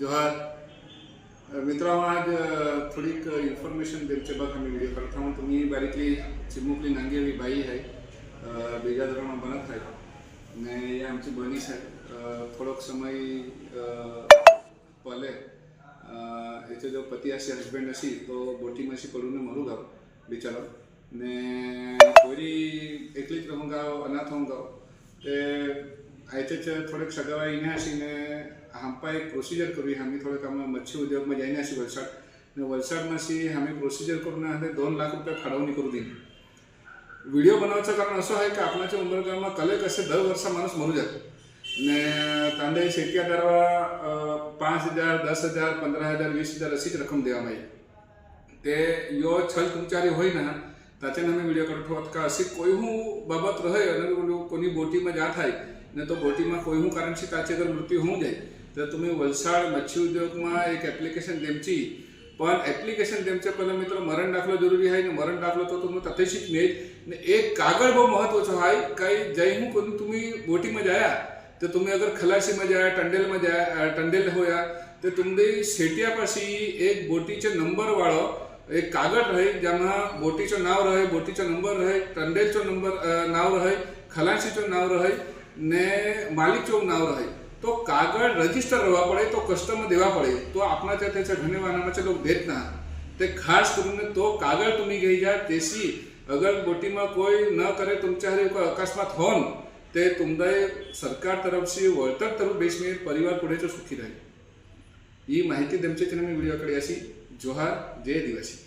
जोहार मित्रों, आज थोड़ीक इन्फॉर्मेशन देवचे बघ आम्ही व्हिडिओ करत आहोत. तुम्ही बारीकली चिमुकली नांगी एवी बाई आहे, बीजा धोरण बनत आहे ने ये आमची बनीस आहे. थोड़ोक समय पहले याचे जो पति असे हस्बेंड असी तो बोटी में पड़ून मरू गाव बिचारो ने कोरी एकलीच रहूं गाव अनाथ होऊन गाव ते आयतेच थोड़े सगावा इने अशी ने हमपा एक प्रोसिजर करूँ. हमें थोड़े काम मच्छी उद्योग में जाने अशी वलसाड ने वलसाड में हमें प्रोसिजर करून 2 लाख रुपये फाळवणी करू दिन. व्हिडिओ बनवायचं कारण असं आहे की आपल्याच्या उंबरगावમાં कले कसे दर वर्ष माणूस मरू जातो ने तांदे शेती आधारवा 5,000 10,000 15,000 20,000 अशीच रक्कम देवा माई ते यो छल तुमच्यारी होई ना ताचे आम्ही व्हिडिओ करतो आहोत का अशी कोई हूँ बाबत रहे અને कोणी बोटीમાં जात आहे ने तो बोटीમાં કોઈ હું કારણથી તાचे अगर मृत्यू होऊ जाए तर तुम्ही वलसाड मच्छी उद्योगમાં एक एप्लिकेशन देमची. पण एप्लिकेशन देमचे पहिले मित्र मरण दाखलो जरुरी आहे. मरण दाखलो तो तुम्ही तथेशीच मिळेल ने एक कागळ बहुत महत्वाचं आहे. काही जय हूँ कोणी तुम्ही बोटीમાં जाया तो तुम्ही अगर खलासी में जाया टंडेल में जाया टंडेल होया तो तुम्ही सेटियापाशी एक बोटीचे नंबर वाळो एक कागळ रहे जेमा बोटीचं नाव रहे बोटीचा नंबर रहे टंडेलचं नंबर नाव रहे खलासीचं नाव रहे ने मालिकचं नाव रहे. तो कागळ रजिस्टर रहा पड़े तो कस्टमर देवा पड़े तो आपना त्याचे घणे लोग देत ना ते खास करून तो कागळ तुम्ही घे जा तेसी अगर बोटी में कोई न करे तुमच्या अकस्मात होन ते तुमदाय सरकार तरफ से वळतर तरफ बेस में परिवार पुढे सुखी राहील. ही माहिती तुमच्या व्हिडिओकडे अशी. जोहार, जय दिवसी.